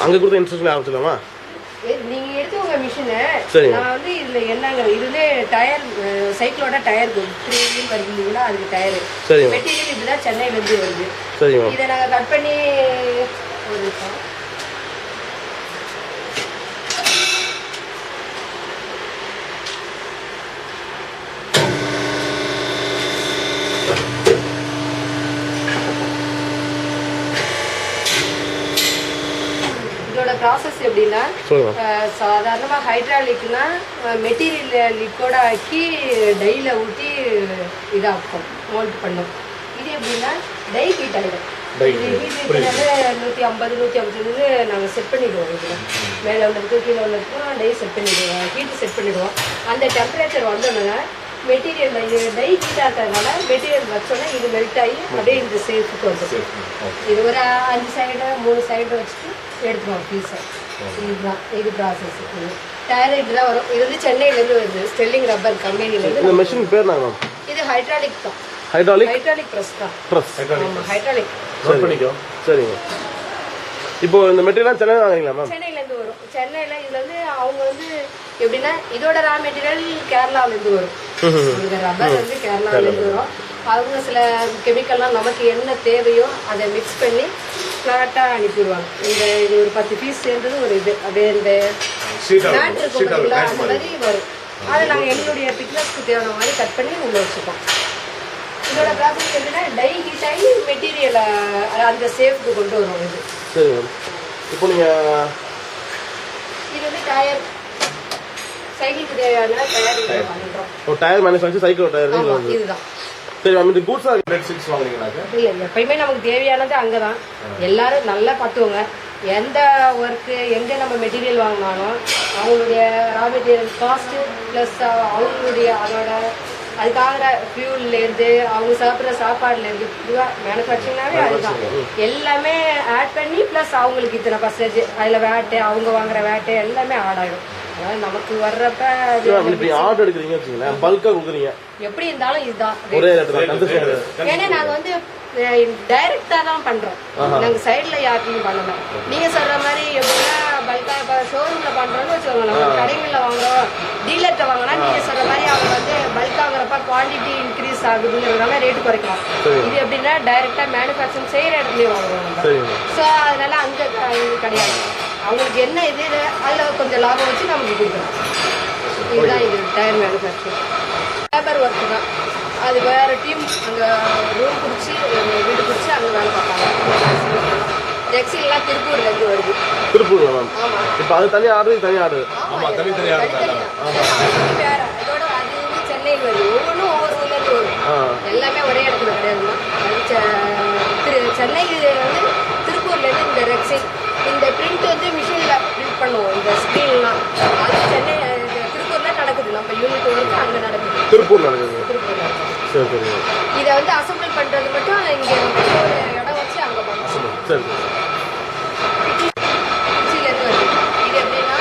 அங்கே கொடுத்த இன்ஸ்ட்ரக்ஷன் ஆரம்பிச்சிடலாமா? நீங்க எடுத்து உங்க மிஷினை சரி. நான் வந்து இதுல என்னங்க இது டயர் சைக்கிளோட டயர் 3 வீல் வருதுங்களா, அதுக்கு டயர் மெட்டீரியல் இதுதான் சென்னையில இருந்து வருது. சரிங்க. இதை நாங்க கட் பண்ணி ஒரு நிமிஷம் ப்ராசஸ் எப்படின்னா, சாதாரணமாக ஹைட்ராலிக்னா மெட்டீரியல் லிக்விட ஆக்கி டையில் ஊற்றி இதாக்கும், மோல்ட் பண்ணும். இது எப்படின்னா டை ஹீட் ஆகிடும். இது ஹீட் இருக்கிறனால 150 150 நாங்கள் செட் பண்ணிவிடுவோம். இதில் மேலே உள்ளதுக்கு கீழே உள்ளதுக்கும் டை செட் பண்ணிவிடுவோம், ஹீட் செட் பண்ணிவிடுவோம். அந்த டெம்பரேச்சர் வந்தோன்னா மெட்டீரியல் இது டை ஹீட்டாக இருக்கிறதுனால மெட்டீரியல் வச்சோன்னா இது மெல்ட் ஆகி அப்படியே இந்த சேஃபுக்கு வந்துடும். இது ஒரு 5 சைடு 3 சைடு வச்சுட்டு எடுத்துருவோம் பீஸை. இதுதான் இது ப்ராசஸ். டயர் இப்படிதான் வரும். இது வந்து சென்னையிலேருந்து வருது, ஸ்டெல்லிங் ரப்பர் கம்பெனிலேருந்து. இந்த மெஷின் பேர் நாங்கள் இது ஹைட்ராலிக் தான். ஹைட்ராலிக் ப்ரெஸ் தான். ஆமாம், ஹைட்ராலிக். நோட் பண்ணிக்கோ. சரிங்க. இப்போ இந்த மெட்டீரியல் சென்னையில் வாங்குறீங்களா மேம்? சென்னையிலேருந்து வரும். சென்னையில் இதில் வந்து அவங்க வந்து எப்படின்னா இதோட ரா மெட்டீரியல் கேரளாவிலேருந்து வரும். இந்த ரப்பர் வந்து கேரளாவிலேருந்து வரும். அவங்க சில கெமிக்கல்லாம் நமக்கு என்ன தேவையோ அதை மிக்ஸ் பண்ணி ஃப்ளாட்டாக அனுப்பிடுவாங்க. இது ஒரு 10 பீஸ் சேர்ந்தது ஒரு இது அப்படியே இந்த மேட் இருக்கும் அந்த மாதிரி வரும். அதை நாங்கள் எங்களுடைய பிக்னஸ்க்கு தேவையான மாதிரி கட் பண்ணி உள்ளே வச்சுப்போம். இதோட ப்ராசஸ் எப்படின்னா டை ஹீட் ஆகி மெட்டீரியலை அந்த சேஃப்க்கு கொண்டு வரும். இது சரி மேம். இப்போ நீங்கள் இது வந்து டயர் சைக்கிளுக்கு தேவையான டயர் பண்ணுறோம். ஒரு டயர் மேனுஃபேக்சர் சைக்கிள் டயர் இதுதான். சரி மேம். இந்த கூட்ஸா சிக்ஸ் வாங்குறீங்களா? இல்லை, எப்பயுமே நமக்கு தேவையானது அங்கே தான். எல்லாரும் நல்லா பார்த்துவோங்க. எந்த ஒர்க்கு எங்கே நம்ம மெட்டீரியல் வாங்கினாலும் அவங்களுடைய ரா மெட்டீரியல் காஸ்ட்டு ப்ளஸ் அவங்களுடைய அதோட அதுக்காக ஃபியூல்லேருந்து அவங்க சாப்பிட்ற சாப்பாடுலேருந்து இதுவாக மேனுஃபேக்சரிங்னாவே அதுதான். எல்லாமே ஆட் பண்ணி ப்ளஸ் அவங்களுக்கு இத்தனை பர்சன்டேஜ் அதில் வேட்டு அவங்க வாங்குற வேட்டு எல்லாமே ஆட் ஆகிடும். அதாவது நமக்கு வர்றப்ப ஆர்டர் எடுக்கிறீங்க வச்சுங்களேன், பல்காக கொடுக்குறீங்க. எப்படி இருந்தாலும் இதுதான். ஏன்னா நாங்கள் வந்து டைரக்டா தான் பண்றோம். நாங்க சைட்ல யாருக்கும் பண்ணல. நீங்க சொல்ற மாதிரி எப்படின்னா பல்கா இப்போ ஷோரூம்ல பண்றோம்னு வச்சுக்கோங்க, நம்ம கடைகளில் வாங்குறோம் டீலர்கிட்ட வாங்கினா நீங்க சொல்ற மாதிரி அவங்க வந்து பல்காகிறப்ப குவான்டிட்டி இன்க்ரீஸ் ஆகுதுங்கிறதுனால ரேட்டு குறைக்கலாம். இது எப்படின்னா டைரக்டா மேனுஃபேக்சரிங் செய்யற இடத்துலயே வாங்குறோம். ஸோ அதனால அங்க கிடையாது. அவங்களுக்கு என்ன இது அதில் கொஞ்சம் லாபம் வச்சு நமக்கு கொடுக்குறோம். இதுதான் இது டயர் மேனுஃபேக்சரிங். லேபர் ஒர்க்கு தான். அது வேறு டீம் அங்கே ரூம் பிடிச்சி வீடு பிடிச்சி அங்கே வேலை பார்ப்பாங்க. எக்ஸிலாம் திருப்பூர்லேருந்து வருது. திருப்பூர்ல மேம்? ஆமாம். இப்போ அது தனி ஆர்டர் தனி ஆர்டர். ஆமாம், தனித்தனி ஆர்டர் வேறு. அதோட அது வந்து சென்னைக்கு வருது. ஒவ்வொன்றும் ஒவ்வொரு ஊர்லேருந்து வரும். எல்லாமே ஒரே இடத்துல கிடையாதுமா. அது சென்னைக்கு வந்து திருப்பூர்லேருந்து இந்த ரெக்ஸின் இந்த பிரிண்ட் வந்து மிஷினில் பிரிண்ட் பண்ணுவோம். இந்த ஸ்க்ரீன்லாம் அது சென்னை திருப்பூரில் நடக்குது. நம்ம யூனிட் ஒர்க்கு அங்கே நடக்குது. திருப்பூர் நடக்குது. திருப்பூர். சரி சரி. இதை வந்து அசம்பிள் பண்ணுறது மட்டும் இங்கே ஒரு இடம் வச்சு அங்கே பண்ணுவோம். சரி. திருச்சியிலேருந்து வருது. இது எப்படின்னா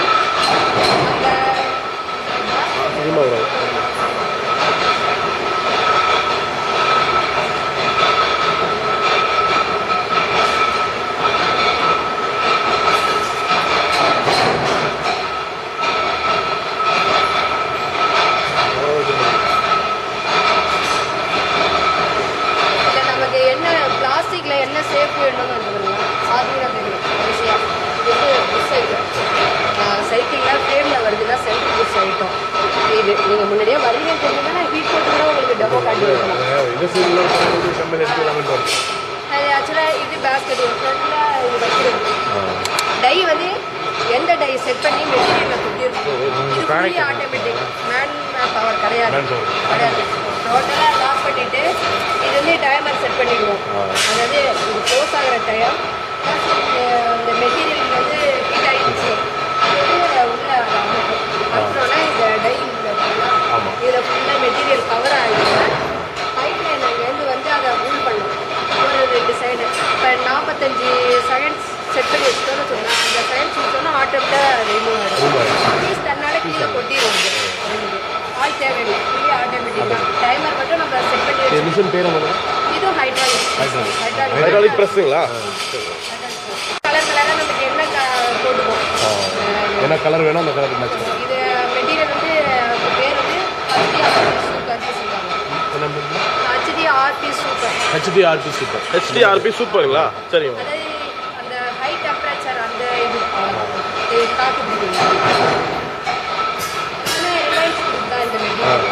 நம்ம என்ன சேஃப் வேணும்னு வந்துருங்க. சாதியாக தெரியும் ஈஸியாக. இது புஷ் ஐட்டம் சைக்கிளில் ஃப்ரேமில் வருதுன்னா செல்ஃப் புஷ் ஐட்டம். இது நீங்கள் முன்னாடியே வரீங்க தெரிஞ்சுன்னா ஹீட் போட்டு கூட உங்களுக்கு டெமோ காட்டி வைக்கலாம். அது ஆக்சுவலாக இது பேஸ்கெட் ஃப்ரண்ட்டில் இது வைக்கிறது. டை வந்து எந்த டை செட் பண்ணி மெட்டீரியலில் கொடுத்துருக்கோம். இது ஃபுல்லி ஆட்டோமேட்டிக். மேன் பவர் கிடையாது. டோட்டலாக லாக் பண்ணிவிட்டு இது வந்து டைமர் செட் பண்ணிடுவோம். அதாவது இது க்ளோஸ் ஆகிற டைம் இந்த மெட்டீரியல் வந்து ஹீட் ஆகிடுச்சு உள்ள அப்புறம்னா இந்த டை இதில் ஃபுல்லாக மெட்டீரியல் கவர் ஆகிடுச்சுன்னா பைப்பில் நாங்கள் வந்து அதை ரூல் பண்ணோம். ஒரு 2 சைடு இப்போ 45 செகண்ட்ஸ் செட் பண்ணி வச்சுட்டோன்னு சொன்னால் அந்த செகண்ட்ஸ் வச்சோன்னா ஆட்டோமேட்டிக்காக ரிமூவ் ஆகிடும். பீஸ் தன்னால கீழே கொட்டிடுவோம். ஆல் தேவையில்லை, ஃபுல்லி ஆட்டோமேட்டிக் தான். டைமர் மட்டும் நம்ம செட் பண்ணி வச்சுருக்கோம். இதுவும் ஹைட்ராலிக் பிரஸ்ஸுங்களா? கலர் கலர் வேணும் அந்த கலர் மேட்ச் இது மெட்டீரியல் வந்து பேர் வந்து HDRP super. HDRP super. HDRP சூப்பருங்களா? சரிங்க. அதாவது அந்த ஹை டெம்பரேச்சர் அந்த இது காட்டு பிடிக்குங்க. ரிலையன்ஸ் தான் இந்த மெட்டீரியல்.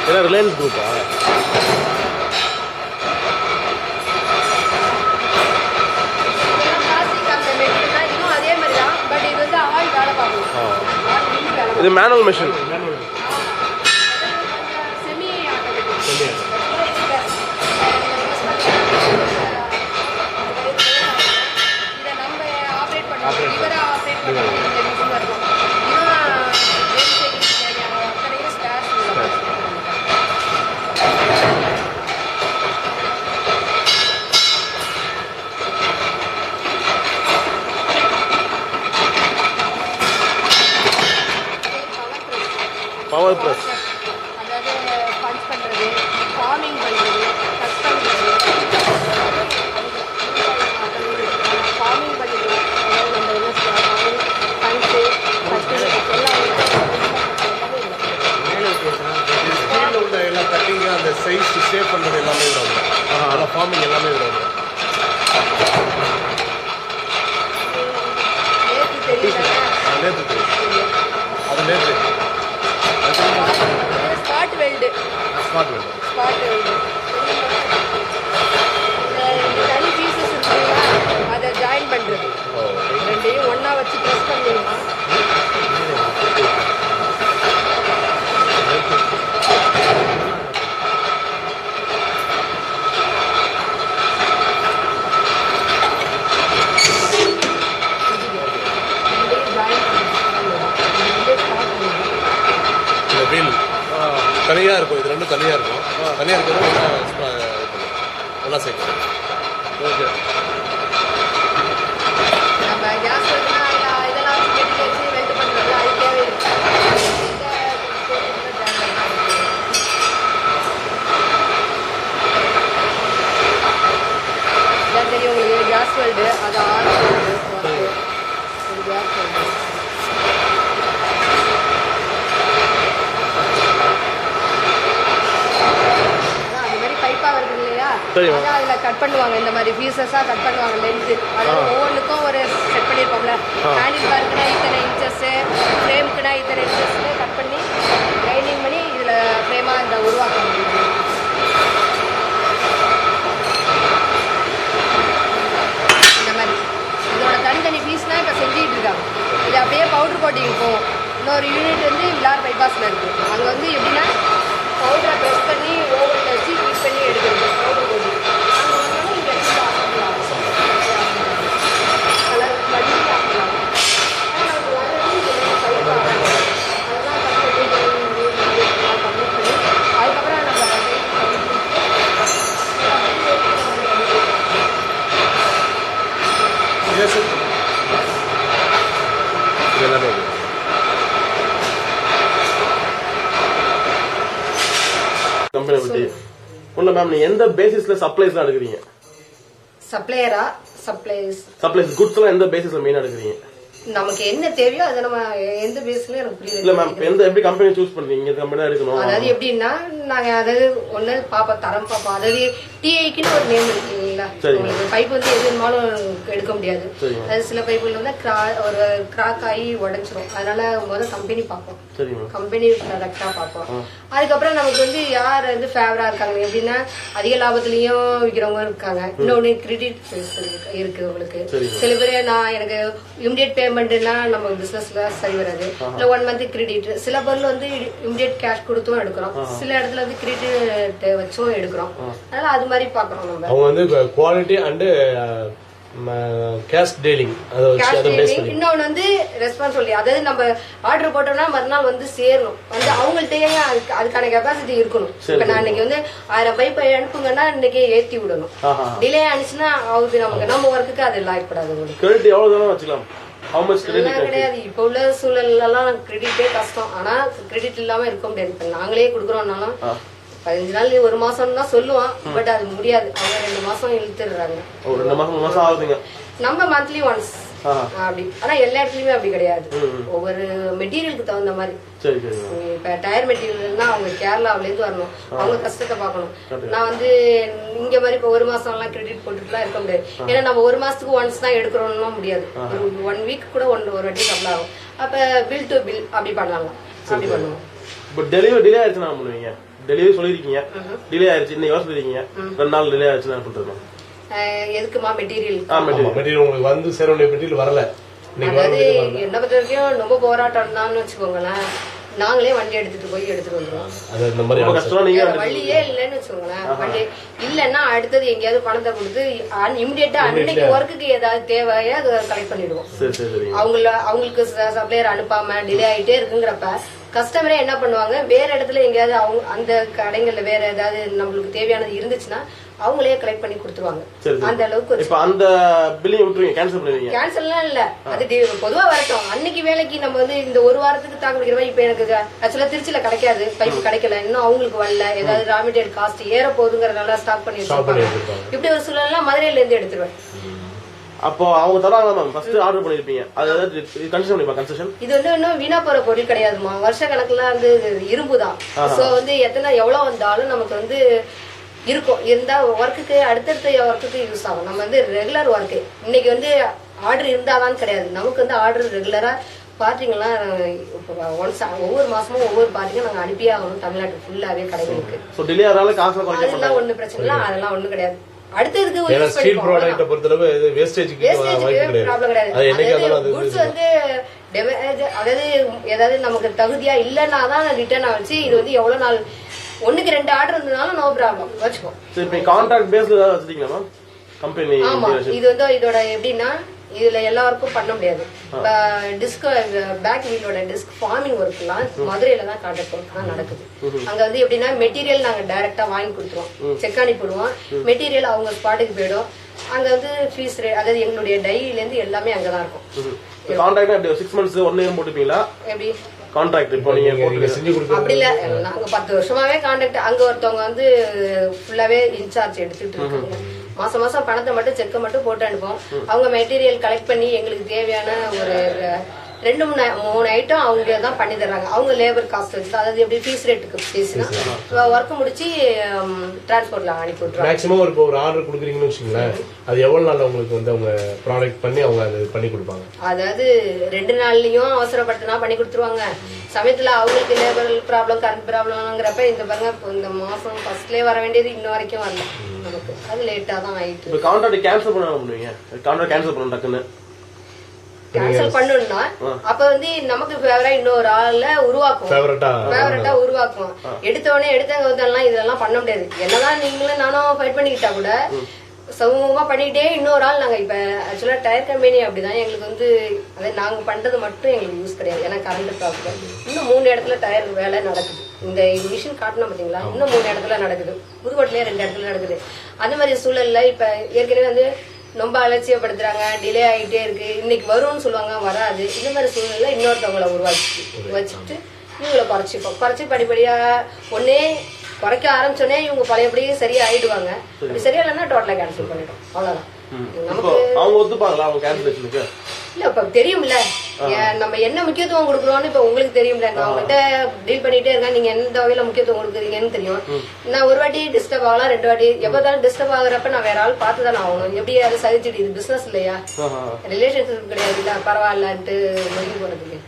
இதெல்லாம் ரிலையன்ஸ் குரூப்பா? இது மேனுவல் மெஷின். Semi automatic. இத நம்ம ஆபரேட் பண்ணலாம். இவரா ஆபரேட் பண்ணலாம். இந்த மிஷின் வரும். இவரா கடையில ஸ்பேர்ஸ் உள்ள. Power press. அதாவது பஞ்ச் பண்றது, ஃபார்மிங் பண்றது, கட் பண்றது, ஃபார்மிங் பண்றது, அதாவது நம்ம என்ன சொல்றோம், பஞ்ச், கட்டு எல்லாம் உள்ள எல்லா கட்டிங் அந்த சைஸ் ஷேப் பண்றது எல்லாமே வரும். அதெல்லாம் ஃபார்மிங் எல்லாமே வரும். நேற்று தெரியல. அது நேற்று ஸ்பாட் வெல்டு. ஸ்மார்ட் வேணும். Spot weld. தனி பீசஸ் இருக்குங்களா, அதை ஜாயின் பண்றது. ரெண்டையும் ஒண்ணா வச்சு ப்ரெஸ் பண்ணீங்கன்னா இந்த வீல் தனியாக இருக்கும். இது ரெண்டும் தனியாக இருக்கும். தனியாக இருக்கிறது ஒன்றா சேர்க்கணும். ஓகே. நம்ம கேஸ் இதெல்லாம் வெட்டி வச்சு வெல்ட் பண்றது அது தேவையில்லை. தெரியும் உங்களுக்கு கேஸ் வெல்டு, அது ஆர்ட் வெல்டு, கேஸ் வெல்டு. அதுல கட் பண்ணுவாங்க. இந்த மாதிரி பீசஸா கட் பண்ணுவாங்க. லென்த் அதாவது ஒவ்வொன்றுக்கும் ஒரு செட் பண்ணிருப்போம்ல. ஹேண்டில் பார்க்குனா இத்தனை இன்ச்சஸ், ஃப்ரேமுக்குனா இத்தனை இன்ச்சஸ் கட் பண்ணி கிரைண்டிங் பண்ணி இதுல ஃப்ரேமா இந்த உருவாக்க முடியும். இந்த மாதிரி இதோட தனித்தனி பீஸ்னா இப்போ செஞ்சுட்டு இருக்காங்க. இது அப்படியே பவுடர் கோட்டிங் போகும். இன்னொரு யூனிட் வந்து விலார் பைபாஸ்ல இருக்கு. அங்க வந்து எப்படின்னா பவுடரை ப்ரெஸ் பண்ணி ஓவனில் வச்சு ஹீட் பண்ணி எடுக்கிறது பவுடர் போட்டு அங்கே வந்தாலும் இங்கே எடுத்து ஆக்கலாம். கலர் பண்ணி ஆக்கலாம். ஆனால் நமக்கு வர்றது இதெல்லாம் பைப் ஆகலாம். அதெல்லாம் கம்ப்ளீட் பண்ணி அதுக்கப்புறம் நம்ம எல்லாமே கம்பெனி பத்தி ஒண்ணு மேம், நீங்க எந்த பேசிஸ்ல சப்ளைஸ்லாம் எடுக்கிறீங்க? சப்ளையரா சப்ளைஸ் குட்ஸ் எல்லாம் எந்த பேசிஸ்ல மெயினா எடுக்கிறீங்க? நமக்கு என்ன தேவையோ அதை நம்ம எந்த பேஸ்ல எனக்கு புரியல. இல்ல மேம், எப்படி கம்பெனி சூஸ் பண்றீங்க? இந்த கம்பெனி தான் எடுக்கணும். அதாவது எப்படின்னா நாங்க அதாவது ஒண்ணு பாப்பா தரம் பாப்போம். அதாவது டிஐக்குன்னு ஒரு நேம் இருக்கு இல்லைங்களா? உங்களுக்கு பைப் வந்து எது வேணுமாலும் எடுக்க முடியாது. அது சில பைப்புல வந்து ஒரு கிராக் ஆகி உடைச்சிரும். அதனால முதல்ல கம்பெனி பார்ப்போம். கம்பெனி ப்ராடக்டா பார்ப்போம். அதுக்கப்புறம் நமக்கு வந்து யார் வந்து ஃபேவரா இருக்காங்க, எப்படின்னா அதிக லாபத்திலயும் விற்கிறவங்க இருக்காங்க. இன்னொன்னு கிரெடிட் இருக்கு உங்களுக்கு. சில பேர் நான் எனக்கு இமிடியேட் பேமெண்ட்னா நம்ம பிசினஸ்ல சரி வராது. இல்ல 1 மந்த் கிரெடிட். சில பொருள் வந்து இமிடியேட் கேஷ் கொடுத்தும் எடுக்கிறோம். சில இடத்துல வந்து கிரெடிட் வச்சும் எடுக்கிறோம். அதனால அது மாதிரி பாக்குறோம் நம்ம. அவங்க வந்து குவாலிட்டி அண்ட் கேஷ் டீலிங். இன்னொன்னு வந்து ரெஸ்பான்சிபிலிட்டி. அதாவது நம்ம ஆர்டர் போட்டோம்னா மறுநாள் வந்து சேரணும். வந்து அவங்கள்ட்டயே அதுக்கான கெப்பாசிட்டி இருக்கணும். இப்ப நான் இன்னைக்கு வந்து 1000 பைப் அனுப்புங்கன்னா இன்னைக்கு ஏத்தி விடணும். டிலே ஆனிச்சுன்னா ஆகுது நமக்கு. நம்ம ஒர்க்குக்கு அது லாய்ப்படாது. உங்களுக்கு எவ்வளவு தூரம் வச்சுக்கலாம் கிடையாது. இப்ப உள்ள சூழல் எல்லாம் கிரெடிட்டே கஷ்டம். ஆனா கிரெடிட் இல்லாம இருக்க முடியாது. இப்ப நாங்களே குடுக்கறோம்னாலும் 15 நாள் 1 மாசம் தான் சொல்லுவான். பட் அது முடியாது. அவங்க 2 மாசம் இழுத்துடுறாங்க. 2 மாசம் 3 மாசம் ஆகுதுங்க. நம்ம மந்த்லி ஒன்ஸ் அப்படி. ஆனா எல்லா இடத்துலயுமே அப்படி கிடையாது. ஒவ்வொரு மெட்டீரியலுக்கு தகுந்த மாதிரி. சரி சரி. இப்ப டயர் மெட்டீரியல்னா அவங்க கேரளாவில இருந்து வரணும். அவங்க கஷ்டத்தை பார்க்கணும். நான் வந்து இங்க மாதிரி இப்ப 1 மாசம் எல்லாம் கிரெடிட் போட்டுட்டுலாம் இருக்க முடியாது. ஏன்னா நம்ம 1 மாசத்துக்கு ஒன்ஸ் தான் எடுக்கிறோம்னா முடியாது. 1 வீக் கூட ஒரு வாட்டி சப்ளை ஆகும். அப்ப பில் டு பில் அப்படி பண்ணலாம். அப்படி பண்ணுவோம். இப்போ டெலிவரி டிலே ஆயிடுச்சுன்னா பண்ணுவீங்க? டெலிவரி சொல்லிருக்கீங்க, டிலே ஆயிடுச்சு, இன்னைக்கு சொல்லிருக்கீங்க, 2 நாள் டிலே ஆயிடுச்சுன்னா பண்றது? எதுக்குமா மெட்டீரியல்? மெட்டீரியல் உங்களுக்கு வந்து சேர வேண்டிய மெட்டீரியல் வரல. அதாவது என்ன பொறுத்த வரைக்கும் ரொம்ப போராட்டம் தான் வச்சுக்கோங்களேன். நாங்களே வண்டி எடுத்துட்டு போய் எடுத்துட்டு வந்துருவோம். வழியே இல்லைன்னு வச்சுக்கோங்களேன். வண்டி இல்லைன்னா அடுத்தது எங்கேயாவது பணத்தை கொடுத்து இமிடியேட்டா அன்னைக்கு ஒர்க்குக்கு ஏதாவது தேவையா அதை கலெக்ட் பண்ணிடுவோம். அவங்களுக்கு சப்ளையர் அனுப்பாம டிலே ஆயிட்டே இருக்குங்கிறப்ப கஸ்டமரே என்ன பண்ணுவாங்க, வேற இடத்துல எங்கேயாவது அவங்க அந்த கடைகள்ல வேற ஏதாவது நம்மளுக்கு தேவையானது இருந்துச்சுன்னா அவங்களே கலெக்ட் பண்ணி கொடுத்துருவாங்க. அந்த அளவுக்கு இப்ப அந்த பில்லிங் விட்டுருவீங்க, கேன்சல் பண்ணுவீங்க? கேன்சல்லாம் இல்ல, அது பொதுவா வரட்டும். அன்னைக்கு வேலைக்கு நம்ம வந்து இந்த 1 வாரத்துக்கு தாக்கு பிடிக்கிற மாதிரி. இப்ப எனக்கு ஆக்சுவலா திருச்சியில கிடைக்காது, பைப் கிடைக்கல, இன்னும் அவங்களுக்கு வரல, ஏதாவது ரா மெட்டீரியல் காஸ்ட் ஏற போகுதுங்கறதுனால ஸ்டாக் பண்ணி வச்சிருப்பாங்க. இப்படி ஒரு சூழல்லாம் மதுரையில இருந்து எடுத்துருவேன். அப்போ அவங்க தராங்க மேம், ஃபர்ஸ்ட் ஆர்டர் பண்ணிருப்பீங்க, அதாவது கன்செஷன் பண்ணிப்பா. கன்செஷன் இது வந்து இன்னும் வீணா போற பொருள் கிடையாதுமா. வருஷ கணக்குல வந்து இரும்பு தான். சோ வந்து எவ்வளவு வந்தாலும் நமக்கு வந்து இருக்கும். இருந்தா ஒர்க்குக்கு அடுத்தடுத்த ஒர்க்குக்கு யூஸ் ஆகும். நம்ம வந்து ரெகுலர் ஒர்க்கு இன்னைக்கு வந்து ஆர்டர் இருந்தாதான் கிடையாது. நமக்கு வந்து ஆர்டர் ரெகுலரா பார்ட்டிங்கெல்லாம் ஒவ்வொரு மாசமும் ஒவ்வொரு பார்ட்டிங்க நாங்க அனுப்பியே ஆகணும் தமிழ்நாட்டு ஃபுல்லாவே கடைகளுக்கு. அதெல்லாம் ஒண்ணு பிரச்சனை இல்லை, அதெல்லாம் ஒண்ணும் கிடையாது. அடுத்ததுக்கு அதாவது ஏதாவது நமக்கு தகுதியா இல்லைன்னாதான் ரிட்டர்ன் ஆச்சு. இது வந்து எவ்வளவு நாள் 1க்கு 2 ஆர்டர் இருந்ததுனால நோ ப்ராப்ளம் வச்சுக்கோ. ஆமா, இது வந்து இதோட எப்படின்னா இதுல எல்லா ஒர்க்கும் பண்ண முடியாது. டிஸ்க் பேக் வீலோட டிஸ்க் ஃபார்மிங் ஒர்க் எல்லாம் மதுரையில தான் கான்ட்ராக்ட் ஒர்க் தான் நடக்குது. அங்க வந்து எப்படின்னா மெட்டீரியல் நாங்க டைரக்டா வாங்கி கொடுத்துருவோம், செக் அனுப்பிடுவோம். மெட்டீரியல் அவங்க ஸ்பாட்டுக்கு போயிடும். அங்க வந்து ஃபீஸ் அதாவது எங்களுடைய டைரியில இருந்து எல்லாமே அங்கதான் இருக்கும். எப்படி கான்ட்ராக்ட் இப்போ நீங்க அப்படி இல்ல, நாங்க 10 வருஷமாவே கான்ட்ராக்ட். அங்க ஒருத்தவங்க வந்து ஃபுல்லாவே இன்சார்ஜ் எடுத்துட்டு இருக்காங்க. மாசம் மாசம் பணத்தை மட்டும் செக்க மட்டும் போட்டு அனுப்போம். அவங்க மெட்டீரியல் கலெக்ட் பண்ணி எங்களுக்கு தேவையான ஒரு 2-3 ஐட்டம் அவங்க தான் பண்ணி தர்றாங்க. அவங்க லேபர் காஸ்ட் வச்சு, அதாவது எப்படி ஃபீஸ் ரேட்டுக்கு பேசினா ஒர்க் முடிச்சு டிரான்ஸ்போர்ட்ல அனுப்பி விட்டுருவாங்க. மேக்ஸிமம் ஒரு ஆர்டர் கொடுக்குறீங்கன்னு வச்சுக்கோங்களேன், அது எவ்வளவு நாள் உங்களுக்கு வந்து அவங்க ப்ராடக்ட் பண்ணி அவங்க அது பண்ணி கொடுப்பாங்க? அதாவது 2 நாள்லயும் அவசரப்பட்டுனா பண்ணி கொடுத்துருவாங்க. சமயத்துல அவங்களுக்கு லேபர் ப்ராப்ளம், கரண்ட் ப்ராப்ளம்ங்கிறப்ப இந்த பாருங்க இந்த மாசம் ஃபர்ஸ்ட்லயே வர வேண்டியது இன்ன வரைக்கும் வரல நமக்கு. அது லேட்டா தான் ஆயிட்டு. கான்ட்ராக்ட் கேன்சல் பண்ணுவீங்க? கான்ட்ராக்ட் கேன்சல் பண்ணணும் டக்குன்னு கேன்சல் பண்ணணும்னா அப்ப வந்து நமக்கு ஃபேவரா இன்னொரு ஆள்ல ஃபேவரட்டா உருவாக்கும். எடுத்தவொடனே எடுத்தவங்க இதெல்லாம் பண்ண முடியாது. என்னதான் நீங்களும் நானும் ஃபைட் பண்ணிக்கிட்டா கூட சமூகமா பண்ணிக்கிட்டே இன்னொரு ஆள். நாங்க இப்ப ஆக்சுவலா டயர் கம்பெனி அப்படிதான். எங்களுக்கு வந்து அதாவது நாங்க பண்றது மட்டும் எங்களுக்கு யூஸ் கிடையாது. ஏன்னா கரண்ட் ப்ராப்ளம். இன்னும் 3 இடத்துல டயர் வேலை நடக்குது. இந்த மிஷின் காட்டணும் பாத்தீங்களா, இன்னும் 3 இடத்துல நடக்குது. புதுக்கோட்டையிலே 2 இடத்துல நடக்குது. அந்த மாதிரி சூழல்ல இப்ப ஏற்கனவே வந்து ரொம்ப அலட்சியப்படுத்துறாங்க, டிலே ஆகிட்டே இருக்கு. இன்னைக்கு வரும்னு சொல்லுவாங்க, வராது. இந்த மாதிரி சூழ்நிலை இன்னொருத்தவங்களை வச்சுட்டு இவங்களை குறைச்சி படிப்படியா ஒன்னே குறைக்க ஆரம்பிச்சோடனே இவங்க பழையபடி சரியா ஆயிடுவாங்க. அப்படி சரியா இல்லைன்னா டோட்டலா கேன்சல் பண்ணிடும். அவ்வளவுதான். இல்ல இப்ப தெரியும்ல நம்ம என்ன முக்கியத்துவம் கொடுக்குறோம்னு. இப்ப உங்களுக்கு தெரியும்ல, நான் உங்ககிட்ட டீல் பண்ணிட்டே இருக்கேன், நீங்க எந்த வகையில முக்கியத்துவம் கொடுக்குறீங்கன்னு தெரியும். நான் ஒரு வாட்டி டிஸ்டர்ப் ஆகலாம், 2 வாட்டி எப்போதாலும் டிஸ்டர்ப் ஆகுறப்ப நான் வேற ஆள் பார்த்துதான் ஆகணும். எப்படி அதை சகிச்சுட்டு, இது பிசினஸ் இல்லையா, ரிலேஷன்ஷிப் கிடையாது, இல்ல பரவாயில்லன்ட்டு முடிவு போனதுக்கு.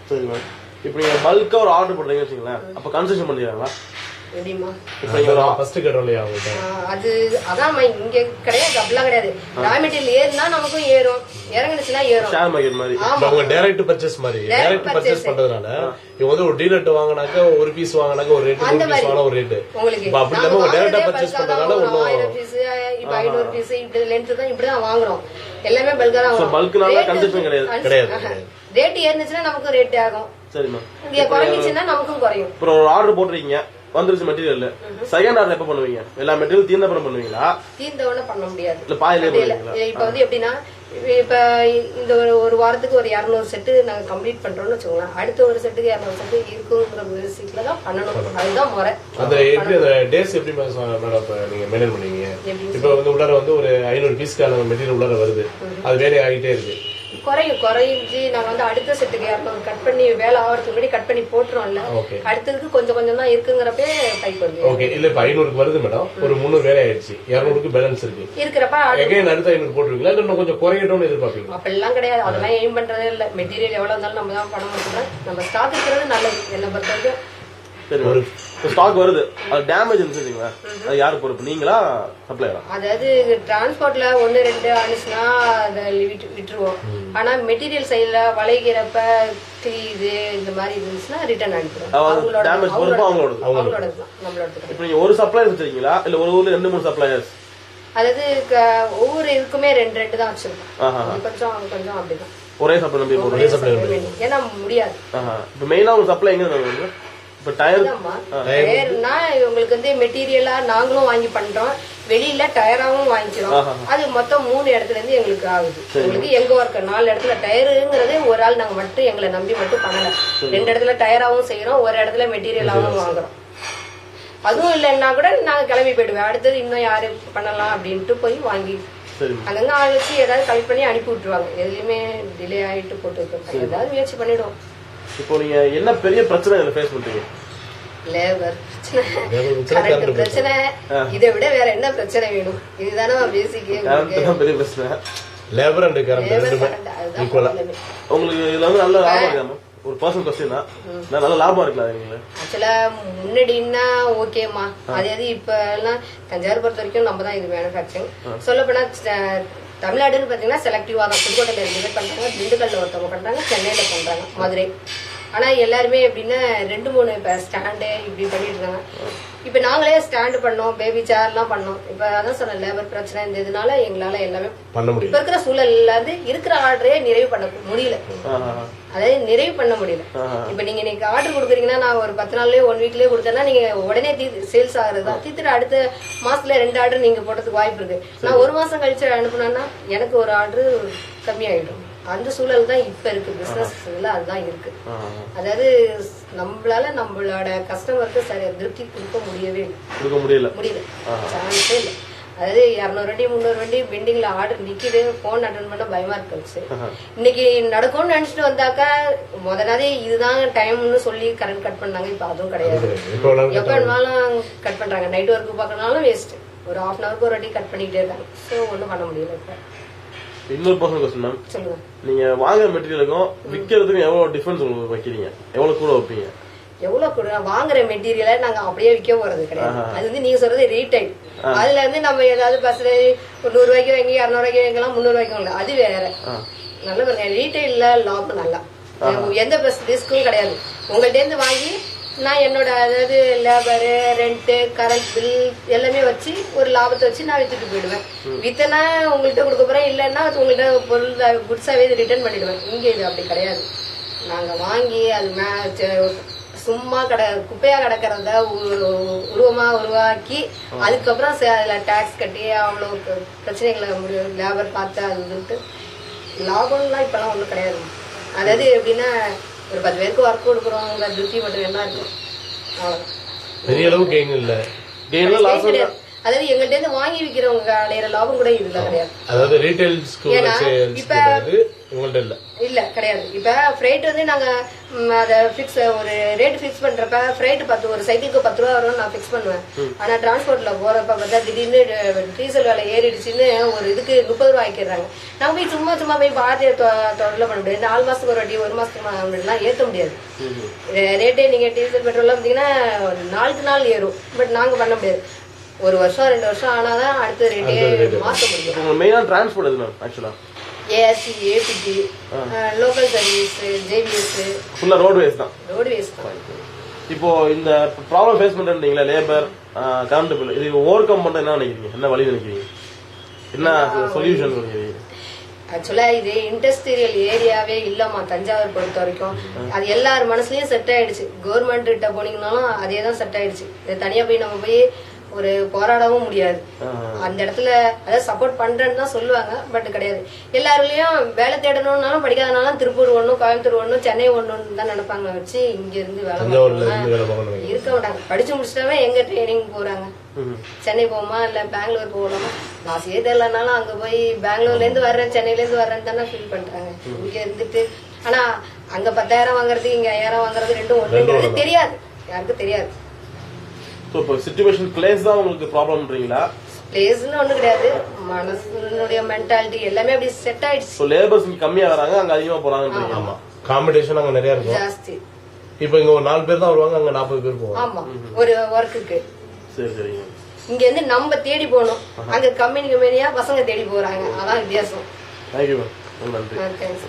இப்ப நீங்க பல்கா ஒரு ஆர்டர் பண்றீங்க வச்சுங்களேன், அப்ப கன்செஷன் பண்ணிடுறாங்களா? அது அதான் இங்க கிடையாது, அப்படிலாம் கிடையாது. ரா மெட்டீரியல் ஏறுனா நமக்கும் ஏறும், இறங்குச்சுன்னா ஏறும். டைரக்ட் பர்ச்சேஸ் மாதிரி டைரக்ட் பர்ச்சேஸ் பண்றதுனால இவங்க வந்து ஒரு டீலர் வாங்கினாக்க ஒரு பீஸ் வாங்கினாக்க ஒரு ரேட், 2 பீஸ் வாங்கினா ஒரு ரேட். உங்களுக்கு அப்படி இல்லாம டைரக்டா பர்ச்சேஸ் பண்றதுனால 1000 பீஸ் இப்ப 500 பீஸ் இப்படி லென்த் தான் இப்படிதான் வாங்குறோம். எல்லாமே பல்கா தான் வாங்குறோம். பல்க்னால கன்செஷன் கிடையாது. ரேட் ஏறுச்சுன்னா நமக்கும் ரேட் ஆகும். சரிமா, இங்க குறைஞ்சிச்சுன்னா நமக்கும் குறையும். இப்போ ஒரு ஆர்டர் போடுறீங்க, வந்துருச்சு மெட்டீரியல், செகண்ட் ஆர்டர் எப்ப பண்ணுவீங்க? எல்லா மெட்டீரியல் தீர்ந்த அப்புறம் பண்ணுவீங்களா? தீர்ந்தவொடனே பண்ண முடியாது, இல்ல பாதியிலே பண்ணுவீங்களா? இப்ப வந்து எப்படின்னா இப்ப இந்த ஒரு வாரத்துக்கு ஒரு 200 செட்டு நாங்க கம்ப்ளீட் பண்றோம்னு வச்சுக்கோங்களேன். அடுத்த ஒரு செட்டுக்கு 200 செட்டு இருக்குங்கிற பேசிக்ல தான் பண்ணணும். அதுதான் முறை. அந்த எப்படி அந்த டேஸ் எப்படி மேடம் நீங்க மெயின்டைன் பண்ணுவீங்க? இப்ப வந்து உள்ளார வந்து ஒரு 500 பீஸ்க்கான மெட்டீரியல் உள்ளார வருது, அது வேலை ஆகிட்டே இருக்கு, குறைஞ்சு நாங்க வந்து அடுத்த செட்டுக்கு 200 கட் பண்ணி வேலை ஆகிறதுக்கு முன்னாடி கட் பண்ணி போட்டுருவோம்ல. அடுத்ததுக்கு கொஞ்சம் கொஞ்சம் தான் இருக்குங்கிறப்ப பைப் வருது. ஓகே, இல்ல இப்ப 500க்கு வருது மேடம், ஒரு 300 வேலை ஆயிடுச்சு, 200க்கு பேலன்ஸ் இருக்கு இருக்கிறப்ப அகைன் அடுத்த 500 போட்டுருவீங்களா இல்ல இன்னும் கொஞ்சம் குறையட்டும்னு எதிர்பார்ப்பீங்க? அப்படிலாம் கிடையாது, அதெல்லாம் எய்ம் பண்றதே இல்ல. மெட்டீரியல் எவ்வளவு இருந்தாலும் நம்ம தான் பணம் கொடுக்குறோம். நம்ம ஸ்டாக் இருக்கிறது நல்லது என்ன பொறுத்த வரைக்கும். சரி, ஒரு ஸ்டாக் வருது, அது டேமேஜ் இருந்துச்சுங்களா, அது யாரு பொறுப்பு, நீங்களா சப்ளையரா? அதாவது டிரான்ஸ்போர்ட்ல 1-2 ஆனிச்சுன்னா அதை விட்டுருவோம். ஆனா மெட்டீரியல் சைட்ல வளைகிறப்ப இது இந்த மாதிரி இருந்துச்சுன்னா ரிட்டர்ன் அனுப்பிடுவோம். டேமேஜ் பொறுப்பு அவங்களோட. இப்போ நீங்க ஒரு சப்ளையர் வச்சிருக்கீங்களா இல்ல ஒரு ஊர்ல 2-3 சப்ளையர்ஸ்? அதாவது ஒவ்வொரு இதுக்குமே 2 தான் வச்சிருக்கோம், கொஞ்சம் கொஞ்சம் அப்படிதான். ஒரே சப்ளை நம்பி ஒரே சப்ளை ஏன்னா முடியாது. இப்போ மெயினா ஒரு சப்ளை எங்க வருது? இப்போ டயர்னா உங்களுக்கு வந்து மெட்டீரியலா நாங்களும் வாங்கி பண்றோம், வெளியில டயராவும் வாங்கிக்கிறோம். அது மொத்தம் 3 இடத்துல இருந்து எங்களுக்கு ஆகுது. உங்களுக்கு எங்க ஒர்க் 4 இடத்துல டயருங்கிறது ஒரு ஆள் நாங்க மட்டும் எங்களை நம்பி மட்டும் பண்ணல. 2 இடத்துல டயராவும் செய்யறோம், ஒரு இடத்துல மெட்டீரியலாவும் வாங்குறோம். அதுவும் இல்லைன்னா கூட நாங்க கிளம்பி போயிடுவேன், அடுத்தது இன்னும் யாரு பண்ணலாம் அப்படின்ட்டு போய் வாங்கி அங்கங்க ஆள் வச்சு ஏதாவது கலெக்ட் பண்ணி அனுப்பி விட்டுருவாங்க. எதுலயுமே டிலே ஆயிட்டு போட்டு ஏதாவது முயற்சி பண்ணிடுவோம். இப்போ நீங்க என்ன பெரிய பிரச்சனை இதுல ஃபேஸ் பண்றீங்க? லேபர் பிரச்சனை, கரண்ட் பிரச்சனை, இதை விட வேற என்ன பிரச்சனை வேணும்? இதுதானே பேசிக். பெரிய பிரச்சனை லேபர் அண்ட் கரண்ட் ஈக்குவலா. உங்களுக்கு இதுல வந்து நல்ல லாபம் இருக்காம? ஒரு பர்சனல் கொஸ்டின் தான், நல்ல லாபம் இருக்குல்ல ஆக்சுவலா முன்னாடின்னா ஓகேமா. அதாவது இப்ப எல்லாம் தஞ்சாவூர் பொறுத்த வரைக்கும் நம்ம தான் இது மேனுஃபேக்சரிங். சொல்ல போனா தமிழ்நாடுன்னு பாத்தீங்கன்னா செலக்டிவா தான். புதுக்கோட்டையில 2 பேர் பண்றாங்க, திண்டுக்கல்ல ஒருத்தவங்க பண்றாங்க, சென்னையில பண்றாங்க, மதுரை. ஆனா எல்லாருமே எப்படின்னா 2-3 இப்ப ஸ்டாண்டு இப்படி பண்ணிட்டு இருக்காங்க. இப்ப நாங்களே ஸ்டாண்டு பண்ணோம், பேபி சேர் எல்லாம் பண்ணோம். இப்ப அதான் சொன்ன லேபர் பிரச்சனை இந்த இதனால எங்களால எல்லாமே பண்ண முடியும். இப்ப இருக்கிற சூழல்ல இருந்து இருக்கிற ஆர்டரே நிறைவு பண்ண முடியல, அதாவது நிறைவு பண்ண முடியல. இப்ப நீங்க இன்னைக்கு ஆர்டர் கொடுக்குறீங்கன்னா நான் ஒரு 10 நாள்லயே 1 வீக்லயே கொடுத்தேன்னா நீங்க உடனே சேல்ஸ் ஆகுறதுதான். தீத்துட்டு அடுத்த மாசத்துல 2 ஆர்டர் நீங்க போடுறதுக்கு வாய்ப்பு இருக்கு. நான் 1 மாசம் கழிச்சு அனுப்புனா எனக்கு ஒரு ஆர்டர் கம்மியாயிடும். அந்த சூழல் தான் இப்ப இருக்கு பிசினஸ்ல, அதுதான் இருக்கு. அதாவது நம்மளால நம்மளோட கஸ்டமருக்கு சரியா திருப்தி கொடுக்க முடியல சான்ஸே இல்லை. அதாவது 200 வண்டி 300 வண்டி பெண்டிங்ல ஆர்டர் நிக்குது, போன் அட்டன் பண்ண பயமா இருக்கு. இன்னைக்கு நடக்கும்னு நினைச்சிட்டு வந்தாக்கா முதலாவது இதுதான் டைம்னு சொல்லி கரண்ட் கட் பண்ணாங்க. இப்ப அதுவும் கிடையாது, எப்ப வேணாலும் கட் பண்றாங்க. நைட் ஒர்க் பாக்கனாலும் வேஸ்ட், ஒரு 1/2 hour ஒரு வாட்டி கட் பண்ணிக்கிட்டே இருக்காங்க. ஸோ ஒன்றும் பண்ண முடியல. இப்ப இன்னொரு பர்சனல் கொஸ்டின் மேம், சொல்லுங்க, நீங்க வாங்குற மெட்டீரியலுக்கும் விற்கிறதுக்கும் எவ்வளவு டிஃபரன்ஸ் உங்களுக்கு வைக்கிறீங்க? எவ்வளவு கூட வைப்பீங்க? எவ்வளவு கூட வாங்குற மெட்டீரியலை நாங்க அப்படியே விற்க போறது கிடையாது. அது வந்து நீங்க சொல்றது ரீடைல். அதுல இருந்து நம்ம ஏதாவது பஸ்ல 100 ரூபாய்க்கு வாங்கி 200 ரூபாய்க்கு வாங்கலாம், 300 ரூபாய்க்கு வாங்கலாம், அது வேற. நல்ல பாருங்க, ரீடைல்ல லாபம் நல்லா, எந்த ரிஸ்க்கும் கிடையாது. உங்கள்ட்ட இருந்து வாங்கி நான் என்னோட அதாவது லேபரு, ரெண்ட், கரண்ட் பில் எல்லாமே வச்சு ஒரு லாபத்தை வச்சு நான் வித்துட்டு போயிடுவேன். வித்தனா உங்கள்கிட்ட கொடுக்க போறேன், இல்லைன்னா உங்கள்கிட்ட பொருள் குட்ஸாவே ரிட்டர்ன் பண்ணிடுவேன். இங்க இது அப்படி கிடையாது. நாங்க வாங்கி அது சும்மா குப்பையா கிடக்கிறத உருவாக்கி அதுக்கப்புறம் அதுல டாக்ஸ் கட்டி அவ்வளவு பிரச்சனைகளை லேபர் பார்த்து அது லாபம்லாம் இப்பெல்லாம் ஒண்ணும் கிடையாது. அதாவது எப்படின்னா ஒரு 10 பேருக்கு ஒர்க் கொடுக்குறோம், திருப்தி மட்டும் என்ன இருக்கும், அவ்வளவுதான். பெரிய அளவு கெயின் இல்ல, கிடையாது. அதாவது எங்கள்ட்ட இருந்து வாங்கி விக்கிறவங்க அடையிற லாபம் கூட இதுல கிடையாது. அதாவது ரீட்டைல்ஸ்க்கு இல்ல கிடையாது. இப்ப ஃப்ரைட் வந்து நாங்க அத ஃபிக்ஸ் ஒரு ரேட் ஃபிக்ஸ் பண்றப்ப ஃப்ரைட் ஒரு சைக்கிளுக்கு 10 ரூபா வரும் நான் ஃபிக்ஸ் பண்ணுவேன். ஆனா டிரான்ஸ்போர்ட்ல போறப்ப பார்த்தா திடீர்னு டீசல் விலை ஏறிடுச்சுன்னு ஒரு இதுக்கு 30 ரூபா ஆக்கிடுறாங்க. நாங்க போய் சும்மா போய் பார்த்து தொடர்ல பண்ண முடியாது. 4 மாசத்துக்கு ஒரு வாட்டி 1 மாசத்துக்கு எல்லாம் ஏற்ற முடியாது. ரேட்டே நீங்க டீசல் பெட்ரோல் பாத்தீங்கன்னா நாளுக்கு நாள் ஏறும். பட் நாங்க பண்ண முடியாது. 1 வருஷம் 2 வருஷம் ஆனாதான் அடுத்த ரேட்டே மாற்ற முடியும். மெயினா டிரான்ஸ்போர்ட் எது மேம்? ஆக்சுவலா ARC, ABT, local service, JVS, ஃபுல்லா ரோட்வேஸ் தான். இப்போ இந்த ப்ராப்ளம் ஃபேஸ் பண்றீங்களா, லேபர், கரண்ட் பில், இது ஓவர் கம் பண்ண என்ன நினைக்கிறீங்க? என்ன வழி நினைக்கிறீங்க? என்ன சொல்யூஷன் நினைக்கிறீங்க? ஆக்சுவலா இது இண்டஸ்ட்ரியல் ஏரியாவே இல்லம்மா தஞ்சாவூர் பொறுத்த வரைக்கும். அது எல்லார் மனசுலயும் செட் ஆயிடுச்சு. கவர்மெண்ட் கிட்ட போனீங்கன்னாலும் அதே தான் செட் ஆயிடுச்சு. இது தனியா போய் நம்ம போய் ஒரு போராடவும் முடியாது. அந்த இடத்துல அதாவது சப்போர்ட் பண்றேன்னு தான் சொல்லுவாங்க, பட் கிடையாது. எல்லாருலயும் வேலை தேடணும்னாலும் படிக்காதனாலும் திருப்பூர் ஒண்ணும், கோயம்புத்தூர் ஒண்ணும், சென்னை ஒண்ணுன்னு தான் நினைப்பாங்க. வச்சு இங்க இருந்து இருக்க மாட்டாங்க. படிச்சு முடிச்சிட்டாவே எங்க ட்ரைனிங் போறாங்க, சென்னை போமா இல்ல பெங்களூர் போகலாமா. காசே தெரியலனாலும் அங்க போய் பெங்களூர்ல இருந்து வர்றேன், சென்னையில இருந்து வர்றேன்னு தானே ஃபீல் பண்றாங்க. இங்க இருந்துட்டு ஆனா அங்க 10,000 வாங்குறது, இங்க 5,000 வாங்குறது ரெண்டும் ஒண்ணுங்கிறது தெரியாது, யாருக்கும் தெரியாது. இப்போ சிச்சுவேஷன் பிளேஸ் தான் உங்களுக்கு ப்ராப்ளம்ன்றீங்களா? பிளேஸ்னு ஒண்ணு கிடையாது, மனசுடைய மென்டாலிட்டி எல்லாமே அப்படி செட் ஆயிடுச்சு. சோ லேபர்ஸ் இங்க கம்மியா வராங்க, அங்க அதிகமா போறாங்கன்றீங்க. ஆமா, காம்படிஷன் அங்க நிறைய இருக்கும் ஜாஸ்தி. இப்போ இங்க ஒரு 4 பேர் தான் வருவாங்க, அங்க 40 பேர் போவாங்க. ஆமா, ஒரு ஒர்க்குக்கு. சரி சரிங்க. இங்க இருந்து நம்ம தேடி போகணும், அங்க கம்பெனியா பசங்க தேடி போறாங்க. அதான் வித்தியாசம். தேங்க்யூ மேம், நன்றி. தேங்க்ஸ்.